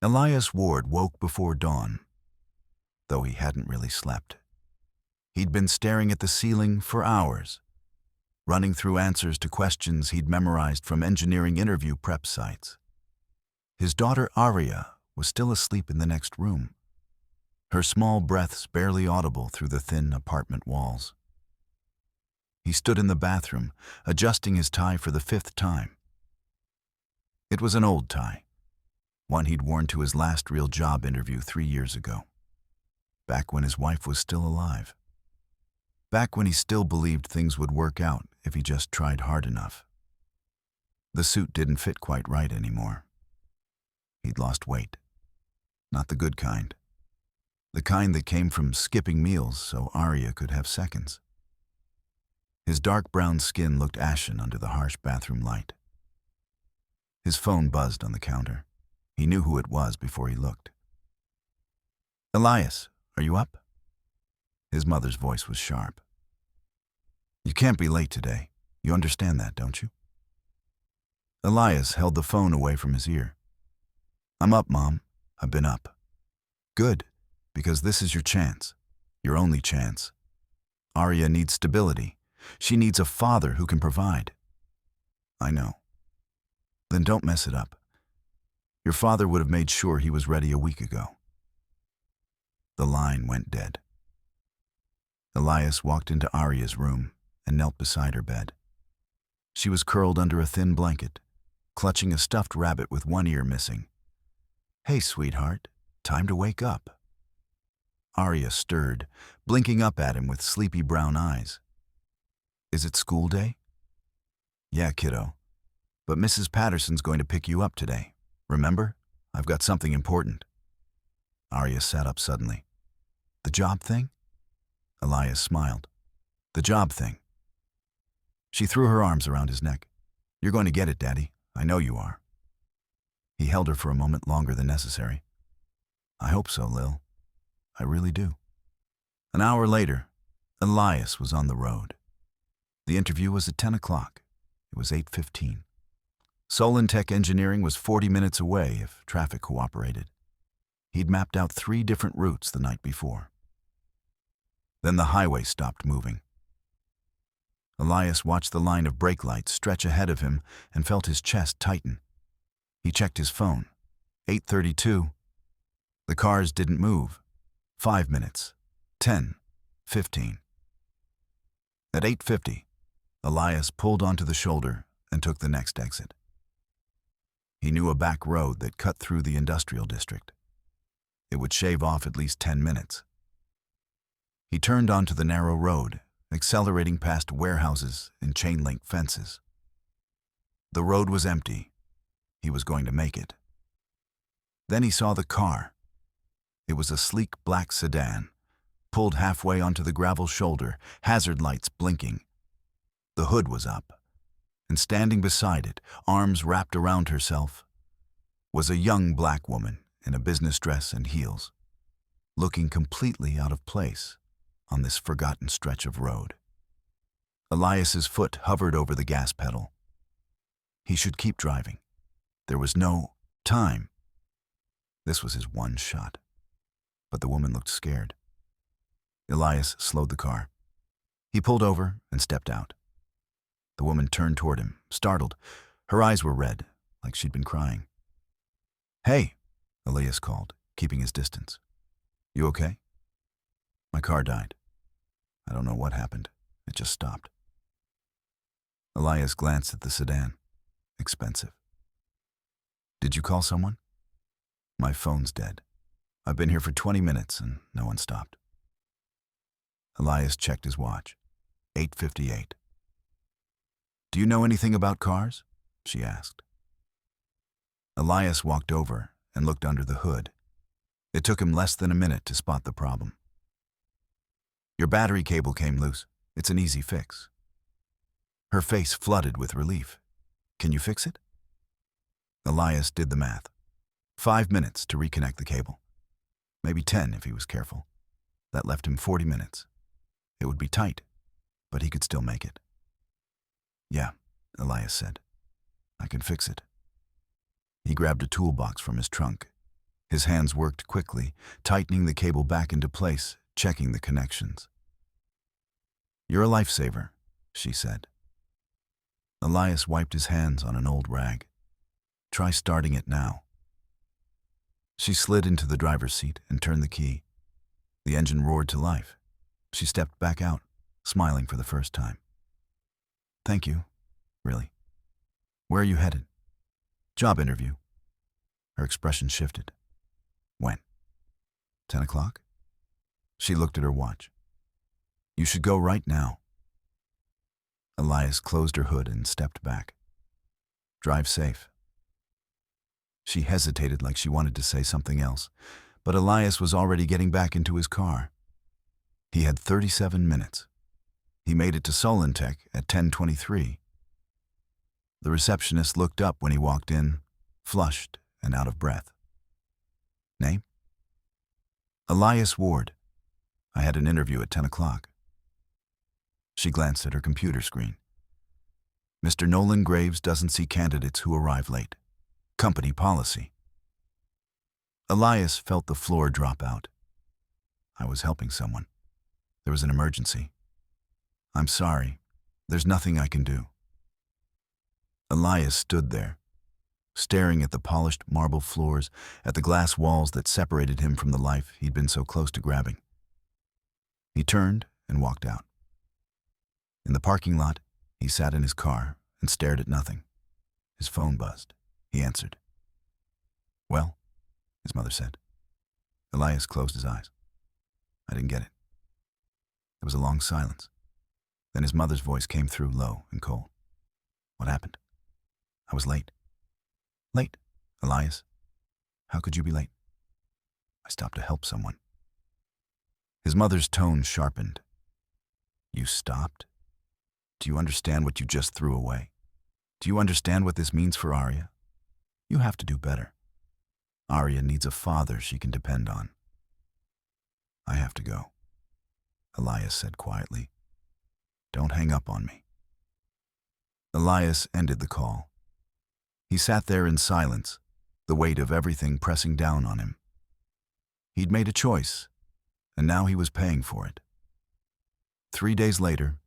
Elias Ward woke before dawn, though he hadn't really slept. He'd been staring at the ceiling for hours, running through answers to questions he'd memorized from engineering interview prep sites. His daughter Aria was still asleep in the next room, her small breaths barely audible through the thin apartment walls. He stood in the bathroom, adjusting his tie for the 5th time. It was an old tie, one he'd worn to his last real job interview 3 years ago, back when his wife was still alive. Back when he still believed things would work out if he just tried hard enough. The suit didn't fit quite right anymore. He'd lost weight. Not the good kind. The kind that came from skipping meals so Aria could have seconds. His dark brown skin looked ashen under the harsh bathroom light. His phone buzzed on the counter. He knew who it was before he looked. "Elias, are you up?" His mother's voice was sharp. "You can't be late today. You understand that, don't you?" Elias held the phone away from his ear. "I'm up, Mom. I've been up." "Good, because this is your chance. Your only chance. Aria needs stability. She needs a father who can provide." "I know." "Then don't mess it up. Your father would have made sure he was ready a week ago." The line went dead. Elias walked into Aria's room and knelt beside her bed. She was curled under a thin blanket, clutching a stuffed rabbit with one ear missing. "Hey, sweetheart, time to wake up." Aria stirred, blinking up at him with sleepy brown eyes. "Is it school day?" "Yeah, kiddo. But Mrs. Patterson's going to pick you up today. Remember? I've got something important." Aria sat up suddenly. "The job thing?" Elias smiled. "The job thing." She threw her arms around his neck. "You're going to get it, Daddy. I know you are." He held her for a moment longer than necessary. "I hope so, Lil. I really do." An hour later, Elias was on the road. The interview was at 10 o'clock. It was 8:15. Solentech Engineering was 40 minutes away if traffic cooperated. He'd mapped out 3 different routes the night before. Then the highway stopped moving. Elias watched the line of brake lights stretch ahead of him and felt his chest tighten. He checked his phone. 8:32. The cars didn't move. 5 minutes. 10. 15. At 8:50, Elias pulled onto the shoulder and took the next exit. He knew a back road that cut through the industrial district. It would shave off at least 10 minutes. He turned onto the narrow road, accelerating past warehouses and chain-link fences. The road was empty. He was going to make it. Then he saw the car. It was a sleek black sedan, pulled halfway onto the gravel shoulder, hazard lights blinking. The hood was up, and standing beside it, arms wrapped around herself, was a young black woman in a business dress and heels, looking completely out of place on this forgotten stretch of road. Elias's foot hovered over the gas pedal. He should keep driving. There was no time. This was his one shot. But the woman looked scared. Elias slowed the car. He pulled over and stepped out. The woman turned toward him, startled. Her eyes were red, like she'd been crying. "Hey," Elias called, keeping his distance. "You okay?" "My car died. I don't know what happened. It just stopped." Elias glanced at the sedan. Expensive. "Did you call someone?" "My phone's dead. I've been here for 20 minutes and no one stopped." Elias checked his watch. 8:58. "Do you know anything about cars?" she asked. Elias walked over and looked under the hood. It took him less than a minute to spot the problem. "Your battery cable came loose. It's an easy fix." Her face flooded with relief. "Can you fix it?" Elias did the math. 5 minutes to reconnect the cable. Maybe 10 if he was careful. That left him 40 minutes. It would be tight, but he could still make it. "Yeah," Elias said. "I can fix it." He grabbed a toolbox from his trunk His hands worked quickly, tightening the cable back into place, checking the connections. "You're a lifesaver," she said. Elias wiped his hands on an old rag. "Try starting it now." She slid into the driver's seat and turned the key. The engine roared to life. She stepped back out, smiling for the first time. "Thank you. Really. Where are you headed?" "Job interview." Her expression shifted. "When?" 10 o'clock? She looked at her watch. "You should go right now." Elias closed her hood and stepped back. "Drive safe." She hesitated like she wanted to say something else, but Elias was already getting back into his car. He had 37 minutes. He made it to Solentech at 10:23. The receptionist looked up when he walked in, flushed and out of breath. "Name?" "Elias Ward. I had an interview at 10 o'clock. She glanced at her computer screen. "Mr. Nolan Graves doesn't see candidates who arrive late. Company policy." Elias felt the floor drop out. "I was helping someone. There was an emergency. I'm sorry. There's nothing I can do." Elias stood there, staring at the polished marble floors, at the glass walls that separated him from the life he'd been so close to grabbing. He turned and walked out. In the parking lot, he sat in his car and stared at nothing. His phone buzzed. He answered. "Well?" his mother said. Elias closed his eyes. "I didn't get it." There was a long silence. Then his mother's voice came through, low and cold. "What happened?" "I was late." "Late? Elias? How could you be late?" "I stopped to help someone." His mother's tone sharpened. "You stopped? Do you understand what you just threw away? Do you understand what this means for Arya? You have to do better. Arya needs a father she can depend on." "I have to go," Elias said quietly. "Don't hang up on me." Elias ended the call. He sat there in silence, the weight of everything pressing down on him. He'd made a choice, and now he was paying for it. 3 days later,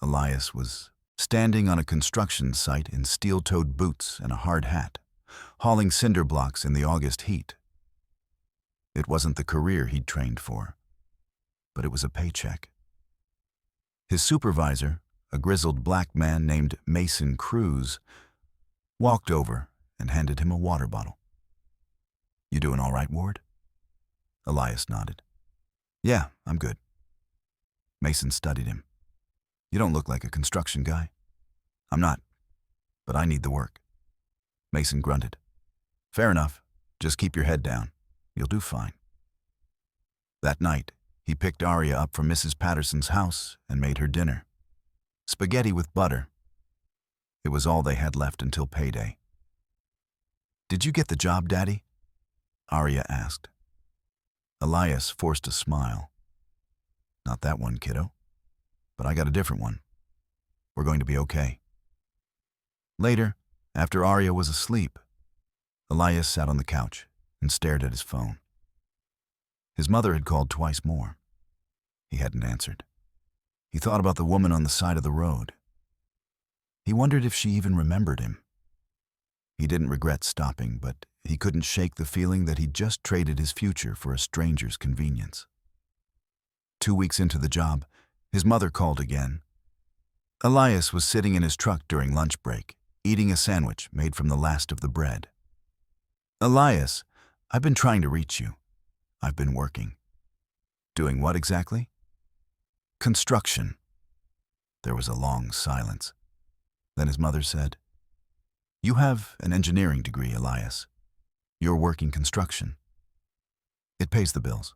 Elias was standing on a construction site in steel-toed boots and a hard hat, hauling cinder blocks in the August heat. It wasn't the career he'd trained for, but it was a paycheck. His supervisor, a grizzled black man named Mason Cruz, walked over and handed him a water bottle. "You doing all right, Ward?" Elias nodded. "Yeah, I'm good." Mason studied him. "You don't look like a construction guy." "I'm not, but I need the work." Mason grunted. "Fair enough. Just keep your head down. You'll do fine." That night, he picked Arya up from Mrs. Patterson's house and made her dinner. Spaghetti with butter. It was all they had left until payday. "Did you get the job, Daddy?" Arya asked. Elias forced a smile. "Not that one, kiddo. But I got a different one. We're going to be okay." Later, after Arya was asleep, Elias sat on the couch and stared at his phone. His mother had called twice more. He hadn't answered. He thought about the woman on the side of the road. He wondered if she even remembered him. He didn't regret stopping, but he couldn't shake the feeling that he'd just traded his future for a stranger's convenience. 2 weeks into the job, his mother called again. Elias was sitting in his truck during lunch break, eating a sandwich made from the last of the bread. "Elias, I've been trying to reach you. I've been working." "Doing what exactly?" "Construction." There was a long silence. Then his mother said, "You have an engineering degree, Elias. You're working construction. It pays the bills.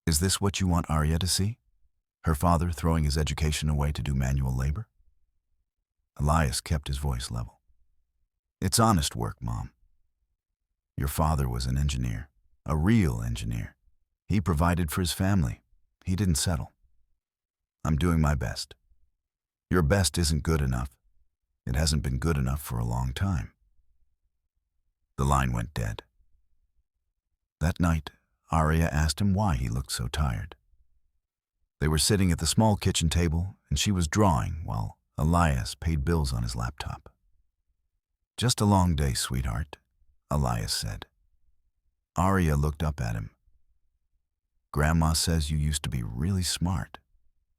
Is this what you want Arya to see? Her father throwing his education away to do manual labor?" Elias kept his voice level. "It's honest work, Mom. Your father was an engineer, a real engineer. He provided for his family. He didn't settle. I'm doing my best. Your best isn't good enough. It hasn't been good enough for a long time." The line went dead. That night, Arya asked him why he looked so tired. They were sitting at the small kitchen table, and she was drawing while Elias paid bills on his laptop. "Just a long day, sweetheart," Elias said. Arya looked up at him. "Grandma says you used to be really smart,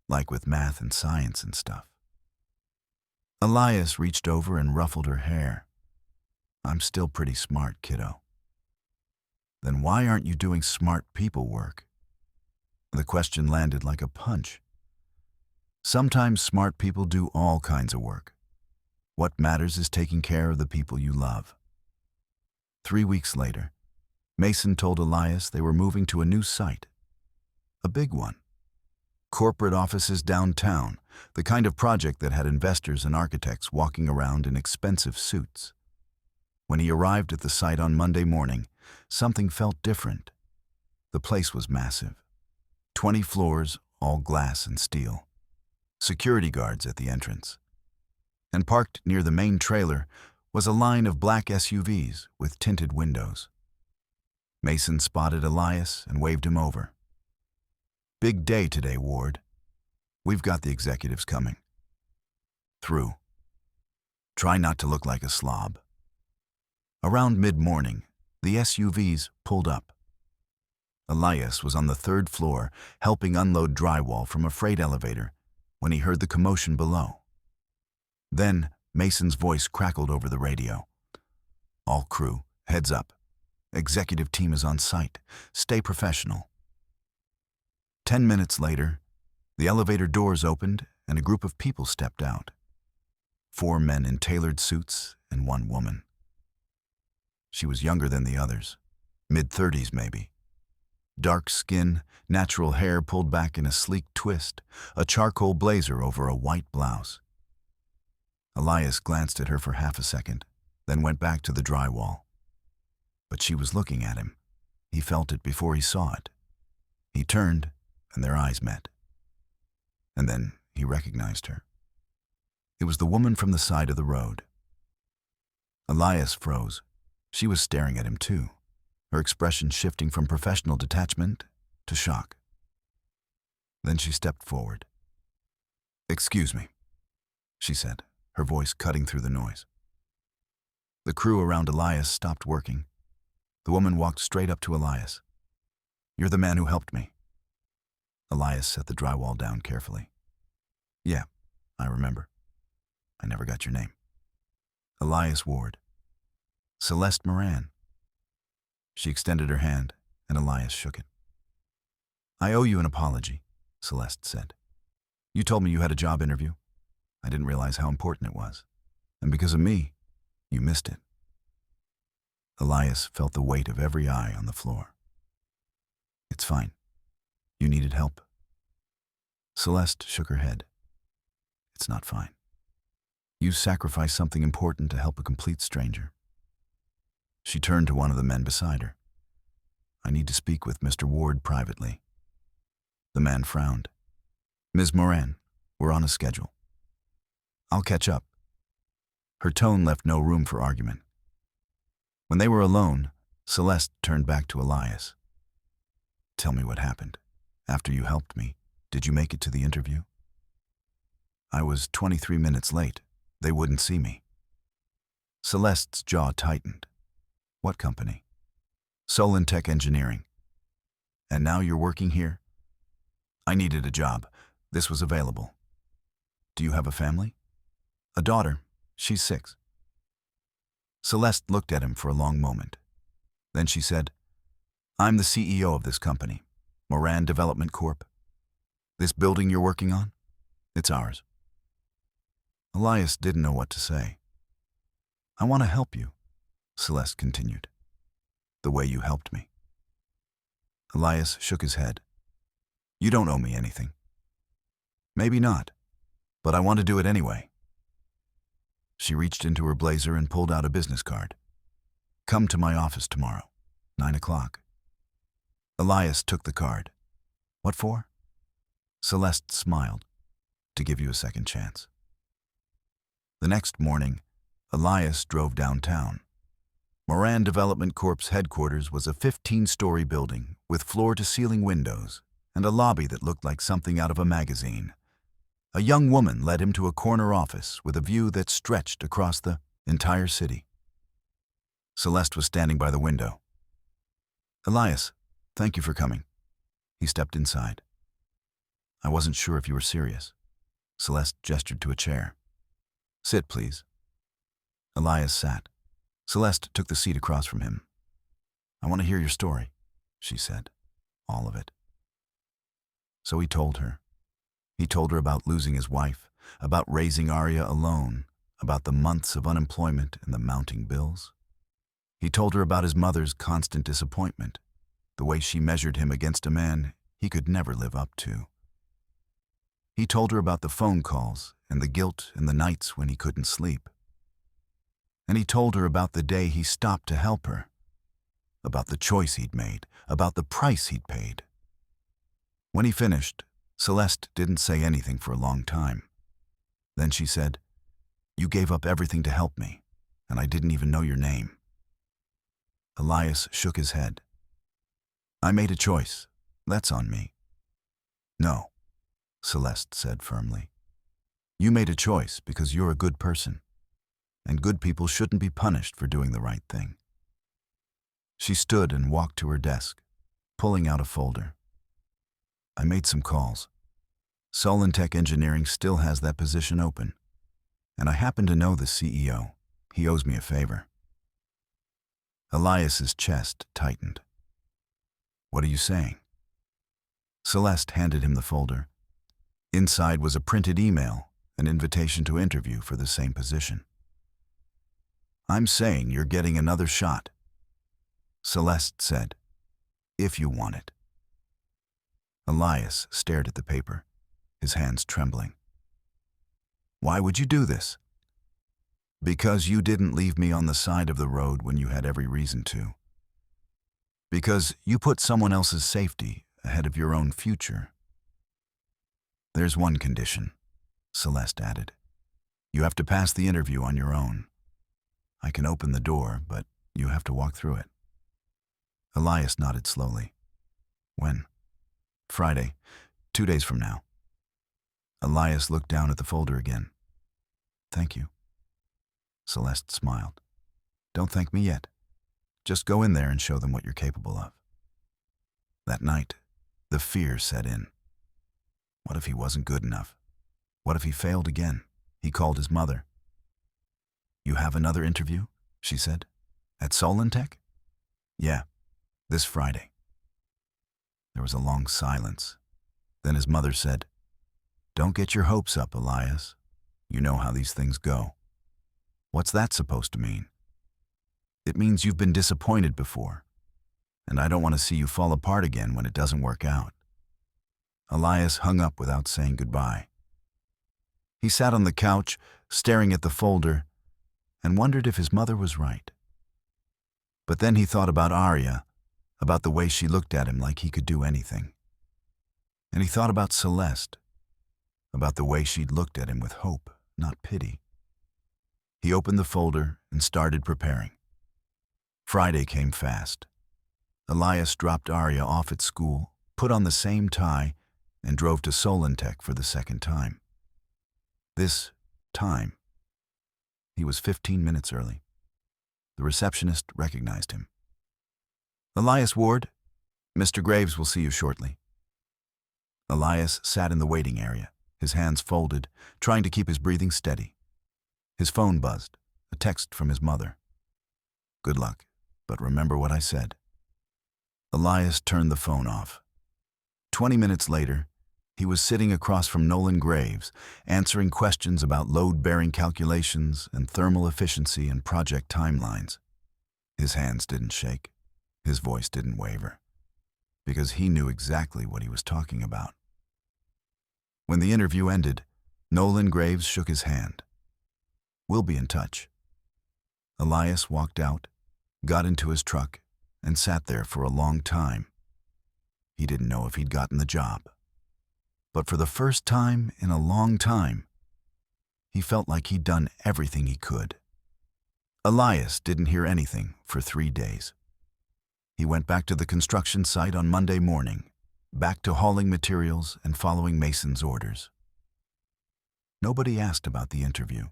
like with math and science and stuff." Elias reached over and ruffled her hair. "I'm still pretty smart, kiddo." "Then why aren't you doing smart people work?" The question landed like a punch. Sometimes smart people do all kinds of work. What matters is taking care of the people you love. 3 weeks later, Mason told Elias they were moving to a new site. A big one. Corporate offices downtown, the kind of project that had investors and architects walking around in expensive suits. When he arrived at the site on Monday morning, something felt different. The place was massive. 20 floors, all glass and steel. Security guards at the entrance. And parked near the main trailer was a line of black SUVs with tinted windows. Mason spotted Elias and waved him over. "Big day today, Ward. We've got the executives coming." "Through. Try not to look like a slob." Around mid-morning, the SUVs pulled up. Elias was on the 3rd floor helping unload drywall from a freight elevator when he heard the commotion below. Then Mason's voice crackled over the radio. "All crew, heads up. Executive team is on site. Stay professional." 10 minutes later, the elevator doors opened and a group of people stepped out. 4 men in tailored suits and 1 woman. She was younger than the others, mid-30s maybe. Dark skin, natural hair pulled back in a sleek twist, a charcoal blazer over a white blouse. Elias glanced at her for half a second, then went back to the drywall. But she was looking at him. He felt it before he saw it. He turned, and their eyes met. And then he recognized her. It was the woman from the side of the road. Elias froze. She was staring at him too, her expression shifting from professional detachment to shock. Then she stepped forward. "Excuse me," she said, her voice cutting through the noise. The crew around Elias stopped working. The woman walked straight up to Elias. "You're the man who helped me." Elias set the drywall down carefully. "Yeah, I remember. I never got your name." "Elias Ward." "Celeste Moran." She extended her hand, and Elias shook it. "I owe you an apology," Celeste said. "You told me you had a job interview. I didn't realize how important it was. And because of me, you missed it." Elias felt the weight of every eye on the floor. "It's fine. You needed help." Celeste shook her head. "It's not fine. You sacrificed something important to help a complete stranger." She turned to one of the men beside her. "I need to speak with Mr. Ward privately." The man frowned. "Ms. Moran, we're on a schedule. I'll catch up." Her tone left no room for argument. When they were alone, Celeste turned back to Elias. "Tell me what happened. After you helped me, did you make it to the interview?" "I was 23 minutes late. They wouldn't see me." Celeste's jaw tightened. "What company?" "Solentech Engineering." "And now you're working here?" "I needed a job. This was available." "Do you have a family?" "A daughter. She's 6. Celeste looked at him for a long moment. Then she said, "I'm the CEO of this company, Moran Development Corp. This building you're working on? It's ours." Elias didn't know what to say. "I want to help you," Celeste continued, "the way you helped me." Elias shook his head. "You don't owe me anything." "Maybe not, but I want to do it anyway." She reached into her blazer and pulled out a business card. "Come to my office tomorrow, 9 o'clock. Elias took the card. "What for?" Celeste smiled. "To give you a second chance." The next morning, Elias drove downtown. Moran Development Corp's headquarters was a 15-story building with floor-to-ceiling windows and a lobby that looked like something out of a magazine. A young woman led him to a corner office with a view that stretched across the entire city. Celeste was standing by the window. "Elias, thank you for coming." He stepped inside. "I wasn't sure if you were serious." Celeste gestured to a chair. "Sit, please." Elias sat. Celeste took the seat across from him. "I want to hear your story," she said. "All of it." So he told her. He told her about losing his wife, about raising Arya alone, about the months of unemployment and the mounting bills. He told her about his mother's constant disappointment, the way she measured him against a man he could never live up to. He told her about the phone calls and the guilt and the nights when he couldn't sleep. And he told her about the day he stopped to help her, about the choice he'd made, about the price he'd paid. When he finished, Celeste didn't say anything for a long time. Then she said, "You gave up everything to help me, and I didn't even know your name." Elias shook his head. "I made a choice. That's on me." "No," Celeste said firmly. "You made a choice because you're a good person, and good people shouldn't be punished for doing the right thing." She stood and walked to her desk, pulling out a folder. "I made some calls. Solentech Engineering still has that position open, and I happen to know the CEO. He owes me a favor." Elias's chest tightened. "What are you saying?" Celeste handed him the folder. Inside was a printed email, an invitation to interview for the same position. "I'm saying you're getting another shot," Celeste said, "if you want it." Elias stared at the paper, his hands trembling. "Why would you do this?" "Because you didn't leave me on the side of the road when you had every reason to. Because you put someone else's safety ahead of your own future." "There's one condition," Celeste added. "You have to pass the interview on your own. I can open the door, but you have to walk through it." Elias nodded slowly. "When?" "Friday, 2 days from now." Elias looked down at the folder again. "Thank you." Celeste smiled. "Don't thank me yet. Just go in there and show them what you're capable of." That night, the fear set in. What if he wasn't good enough? What if he failed again? He called his mother. "You have another interview?" she said. "At Solentech?" "Yeah, this Friday." There was a long silence. Then his mother said, "Don't get your hopes up, Elias. You know how these things go." "What's that supposed to mean?" "It means you've been disappointed before, and I don't want to see you fall apart again when it doesn't work out." Elias hung up without saying goodbye. He sat on the couch, staring at the folder, and wondered if his mother was right. But then he thought about Arya, about the way she looked at him like he could do anything. And he thought about Celeste, about the way she'd looked at him with hope, not pity. He opened the folder and started preparing. Friday came fast. Elias dropped Arya off at school, put on the same tie, and drove to Solentech for the second time. This time, he was 15 minutes early. The receptionist recognized him. "Elias Ward, Mr. Graves will see you shortly." Elias sat in the waiting area, his hands folded, trying to keep his breathing steady. His phone buzzed, a text from his mother. "Good luck, but remember what I said." Elias turned the phone off. 20 minutes later, he was sitting across from Nolan Graves, answering questions about load-bearing calculations and thermal efficiency and project timelines. His hands didn't shake. His voice didn't waver, because he knew exactly what he was talking about. When the interview ended, Nolan Graves shook his hand. "We'll be in touch." Elias walked out, got into his truck, and sat there for a long time. He didn't know if he'd gotten the job. But for the first time in a long time, he felt like he'd done everything he could. Elias didn't hear anything for 3 days. He went back to the construction site on Monday morning, back to hauling materials and following Mason's orders. Nobody asked about the interview.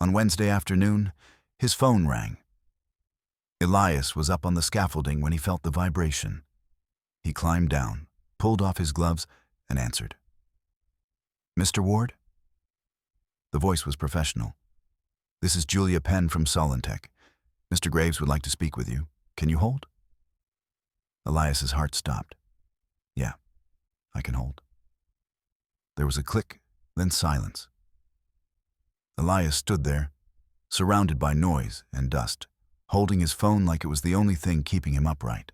On Wednesday afternoon, his phone rang. Elias was up on the scaffolding when he felt the vibration. He climbed down, pulled off his gloves, and answered. "Mr. Ward?" The voice was professional. "This is Julia Penn from Solentech. Mr. Graves would like to speak with you. Can you hold?" Elias's heart stopped. "Yeah, I can hold." There was a click, then silence. Elias stood there, surrounded by noise and dust, holding his phone like it was the only thing keeping him upright.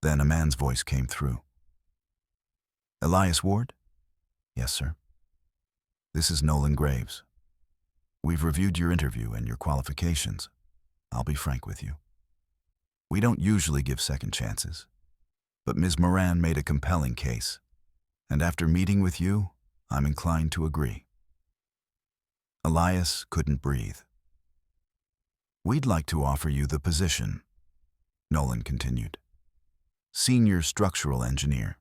Then a man's voice came through. "Elias Ward?" "Yes, sir." "This is Nolan Graves. We've reviewed your interview and your qualifications. I'll be frank with you. We don't usually give second chances, but Ms. Moran made a compelling case, and after meeting with you, I'm inclined to agree." Elias couldn't breathe. "We'd like to offer you the position," Nolan continued. "Senior structural engineer.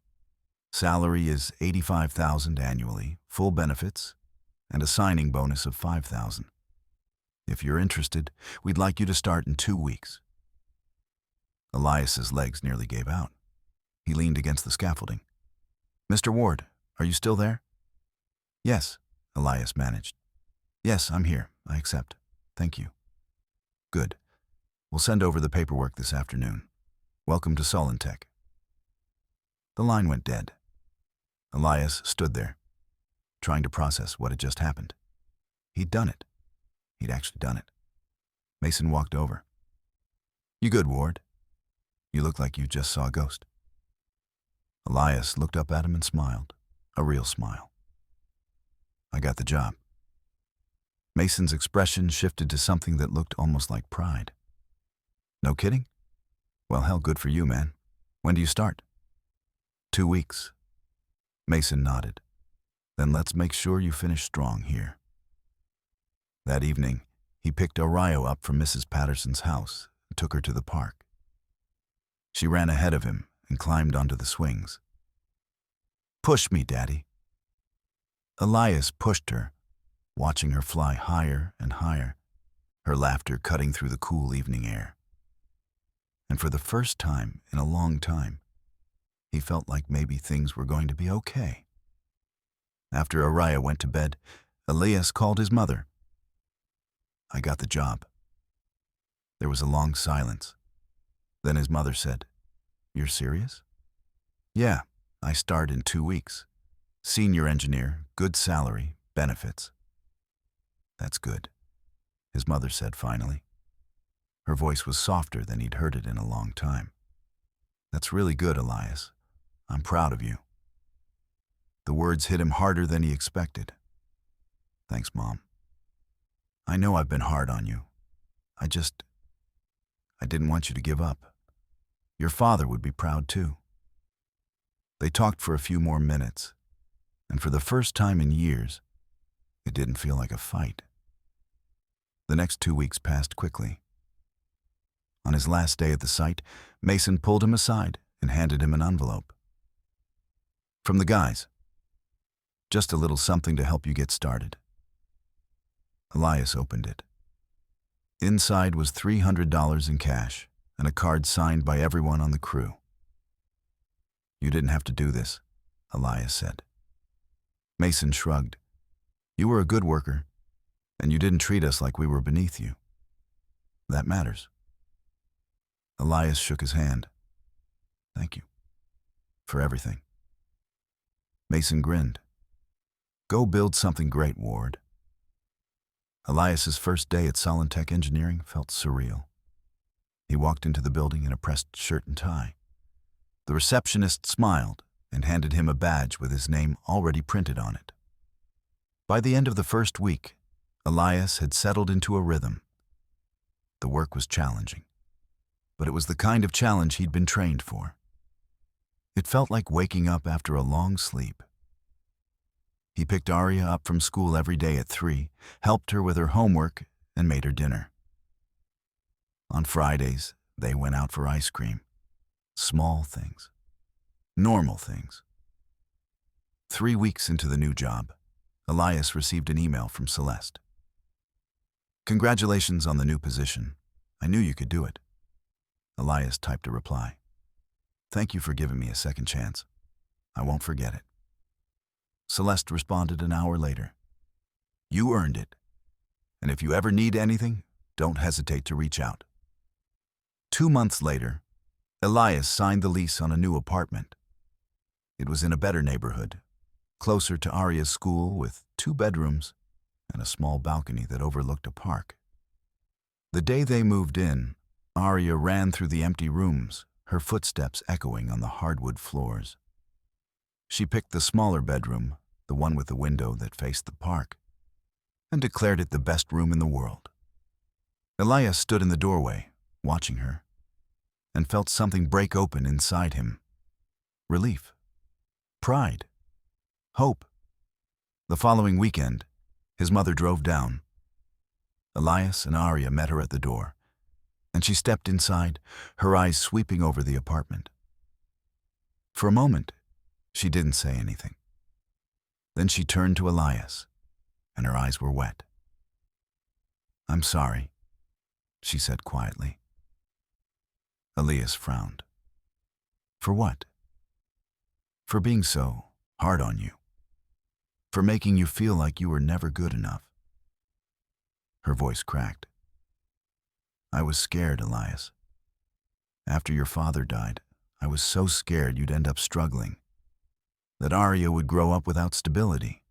Salary is $85,000 annually, full benefits, and a signing bonus of $5,000. If you're interested, we'd like you to start in 2 weeks. Elias's legs nearly gave out. He leaned against the scaffolding. "Mr. Ward, are you still there?" "Yes," Elias managed. "Yes, I'm here. I accept. Thank you." "Good. We'll send over the paperwork this afternoon. Welcome to Solentech." The line went dead. Elias stood there, trying to process what had just happened. He'd done it. He'd actually done it. Mason walked over. "You good, Ward? You look like you just saw a ghost." Elias looked up at him and smiled, a real smile. "I got the job." Mason's expression shifted to something that looked almost like pride. "No kidding? Well, hell, good for you, man. When do you start?" 2 weeks. Mason nodded. "Then let's make sure you finish strong here." That evening, he picked Orion up from Mrs. Patterson's house and took her to the park. She ran ahead of him and climbed onto the swings. "Push me, Daddy." Elias pushed her, watching her fly higher and higher, her laughter cutting through the cool evening air. And for the first time in a long time, he felt like maybe things were going to be okay. After Orion went to bed, Elias called his mother. "I got the job." There was a long silence. Then his mother said, "You're serious?" "Yeah, I start in 2 weeks. Senior engineer, good salary, benefits." "That's good," his mother said finally. Her voice was softer than he'd heard it in a long time. "That's really good, Elias. I'm proud of you." The words hit him harder than he expected. "Thanks, Mom. I know I've been hard on you. I didn't want you to give up. Your father would be proud too." They talked for a few more minutes, and for the first time in years, it didn't feel like a fight. The next 2 weeks passed quickly. On his last day at the site, Mason pulled him aside and handed him an envelope. "From the guys. Just a little something to help you get started." Elias opened it. Inside was $300 in cash and a card signed by everyone on the crew. "You didn't have to do this," Elias said. Mason shrugged. "You were a good worker, and you didn't treat us like we were beneath you. That matters." Elias shook his hand. "Thank you. For everything." Mason grinned. "Go build something great, Ward." Elias's first day at Solentech Engineering felt surreal. He walked into the building in a pressed shirt and tie. The receptionist smiled and handed him a badge with his name already printed on it. By the end of the first week, Elias had settled into a rhythm. The work was challenging, but it was the kind of challenge he'd been trained for. It felt like waking up after a long sleep. He picked Aria up from school every day at 3, helped her with her homework, and made her dinner. On Fridays, they went out for ice cream. Small things. Normal things. 3 weeks into the new job, Elias received an email from Celeste. "Congratulations on the new position. I knew you could do it." Elias typed a reply. "Thank you for giving me a second chance. I won't forget it." Celeste responded an hour later. "You earned it. And if you ever need anything, don't hesitate to reach out." 2 months later, Elias signed the lease on a new apartment. It was in a better neighborhood, closer to Aria's school, with 2 bedrooms and a small balcony that overlooked a park. The day they moved in, Aria ran through the empty rooms, her footsteps echoing on the hardwood floors. She picked the smaller bedroom, the one with the window that faced the park, and declared it the best room in the world. Elias stood in the doorway, watching her, and felt something break open inside him. Relief. Pride. Hope. The following weekend, his mother drove down. Elias and Aria met her at the door, and she stepped inside, her eyes sweeping over the apartment. For a moment, she didn't say anything. Then she turned to Elias, and her eyes were wet. "I'm sorry," she said quietly. Elias frowned. "For what?" "For being so hard on you. For making you feel like you were never good enough." Her voice cracked. "I was scared, Elias. After your father died, I was so scared you'd end up struggling, that Aria would grow up without stability.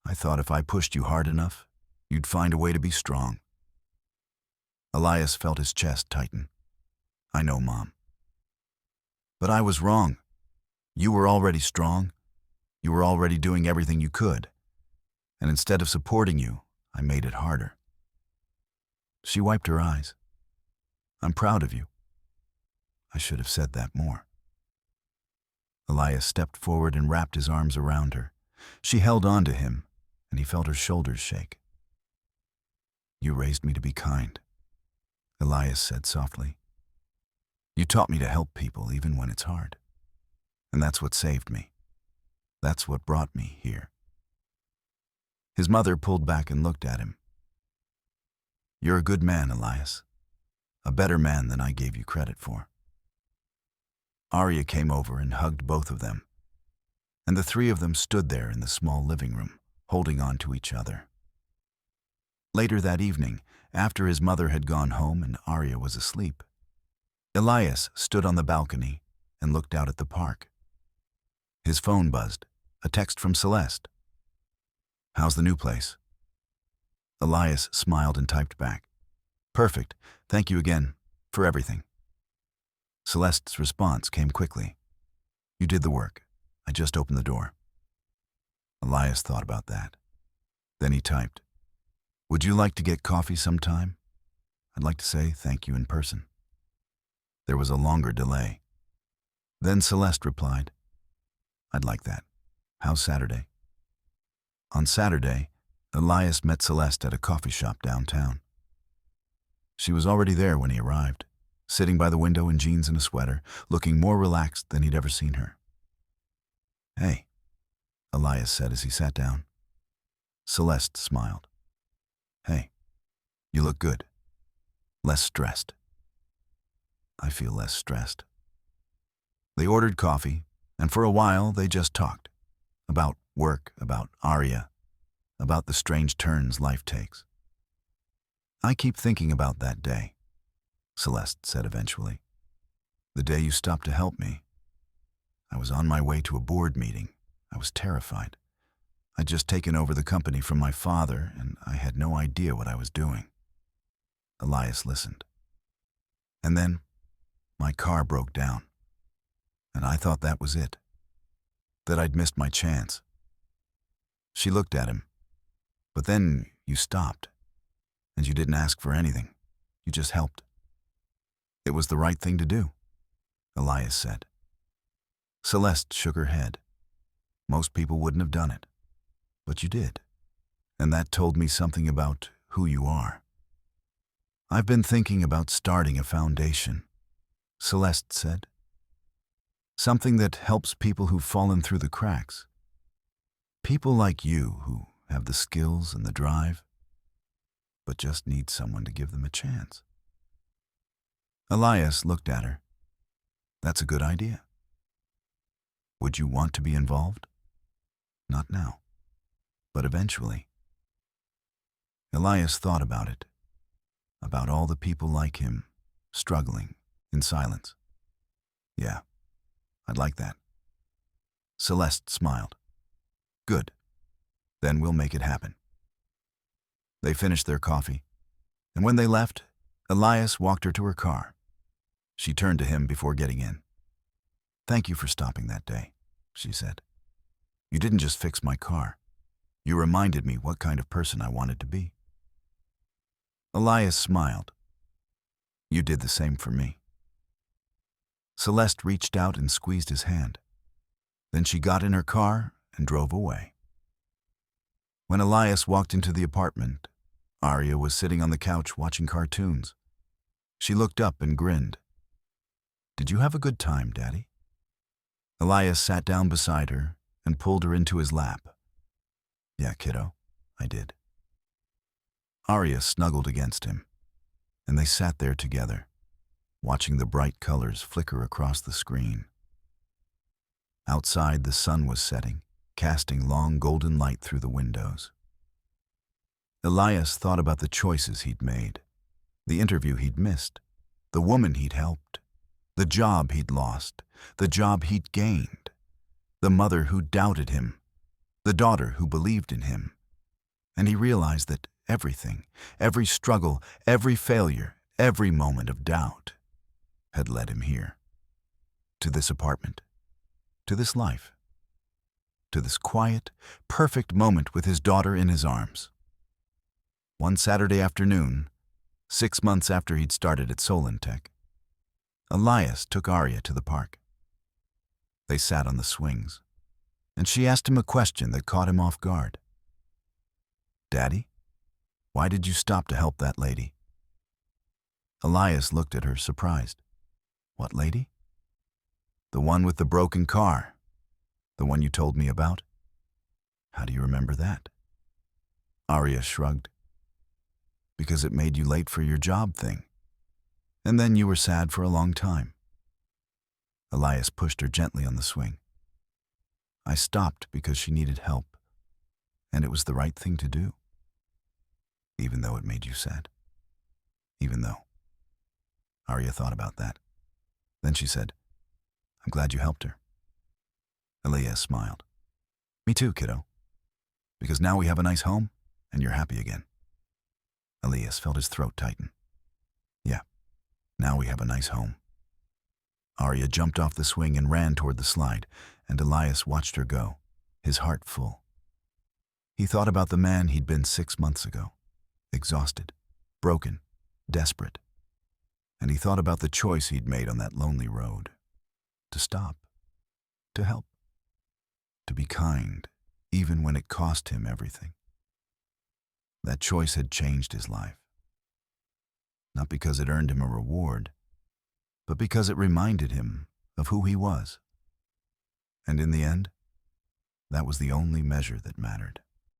I thought if I pushed you hard enough, you'd find a way to be strong." Elias felt his chest tighten. "I know, Mom. But I was wrong. You were already strong. You were already doing everything you could. And instead of supporting you, I made it harder." She wiped her eyes. "I'm proud of you. I should have said that more." Elias stepped forward and wrapped his arms around her. She held on to him, and he felt her shoulders shake. "You raised me to be kind," Elias said softly. "You taught me to help people even when it's hard. And that's what saved me. That's what brought me here." His mother pulled back and looked at him. "You're a good man, Elias. A better man than I gave you credit for." Aria came over and hugged both of them, and the 3 of them stood there in the small living room, holding on to each other. Later that evening, after his mother had gone home and Aria was asleep, Elias stood on the balcony and looked out at the park. His phone buzzed, a text from Celeste. "How's the new place?" Elias smiled and typed back, "Perfect. Thank you again for everything." Celeste's response came quickly. "You did the work. I just opened the door." Elias thought about that. Then he typed, "Would you like to get coffee sometime? I'd like to say thank you in person." There was a longer delay. Then Celeste replied, "I'd like that. How's Saturday?" On Saturday, Elias met Celeste at a coffee shop downtown. She was already there when he arrived, sitting by the window in jeans and a sweater, looking more relaxed than he'd ever seen her. "Hey," Elias said as he sat down. Celeste smiled. "Hey, you look good. Less stressed." "I feel less stressed." They ordered coffee, and for a while they just talked. About work, about Aria, about the strange turns life takes. "I keep thinking about that day," Celeste said eventually. "The day you stopped to help me. I was on my way to a board meeting. I was terrified. I'd just taken over the company from my father, and I had no idea what I was doing." Elias listened. "And then, my car broke down. And I thought that was it. That I'd missed my chance." She looked at him. "But then you stopped. And you didn't ask for anything. You just helped." "It was the right thing to do," Elias said. Celeste shook her head. "Most people wouldn't have done it. But you did. And that told me something about who you are." I've been thinking about starting a foundation, Celeste said. Something that helps people who've fallen through the cracks. People like you who have the skills and the drive, but just need someone to give them a chance. Elias looked at her. That's a good idea. Would you want to be involved? Not now, but eventually. Elias thought about it, about all the people like him, struggling in silence. Yeah, I'd like that. Celeste smiled. Good. Then we'll make it happen. They finished their coffee, and when they left, Elias walked her to her car. She turned to him before getting in. Thank you for stopping that day, she said. You didn't just fix my car. You reminded me what kind of person I wanted to be. Elias smiled. You did the same for me. Celeste reached out and squeezed his hand. Then she got in her car and drove away. When Elias walked into the apartment, Arya was sitting on the couch watching cartoons. She looked up and grinned. Did you have a good time, Daddy? Elias sat down beside her and pulled her into his lap. Yeah, kiddo, I did. Arya snuggled against him, and they sat there together, watching the bright colors flicker across the screen. Outside, the sun was setting, casting long golden light through the windows. Elias thought about the choices he'd made, the interview he'd missed, the woman he'd helped, the job he'd lost, the job he'd gained, the mother who doubted him, the daughter who believed in him. And he realized that everything, every struggle, every failure, every moment of doubt had led him here, to this apartment, to this life, to this quiet, perfect moment with his daughter in his arms. One Saturday afternoon, 6 months after he'd started at Solentech, Elias took Arya to the park. They sat on the swings, and she asked him a question that caught him off guard. Daddy, why did you stop to help that lady? Elias looked at her, surprised. What lady? The one with the broken car. The one you told me about? How do you remember that? Arya shrugged. Because it made you late for your job thing. And then you were sad for a long time. Elias pushed her gently on the swing. I stopped because she needed help, and it was the right thing to do. Even though it made you sad. Even though. Arya thought about that. Then she said, I'm glad you helped her. Elias smiled. Me too, kiddo. Because now we have a nice home, and you're happy again. Elias felt his throat tighten. Yeah, now we have a nice home. Arya jumped off the swing and ran toward the slide, and Elias watched her go, his heart full. He thought about the man he'd been 6 months ago, exhausted, broken, desperate. And he thought about the choice he'd made on that lonely road. To stop, to help, to be kind, even when it cost him everything. That choice had changed his life. Not because it earned him a reward, but because it reminded him of who he was. And in the end, that was the only measure that mattered.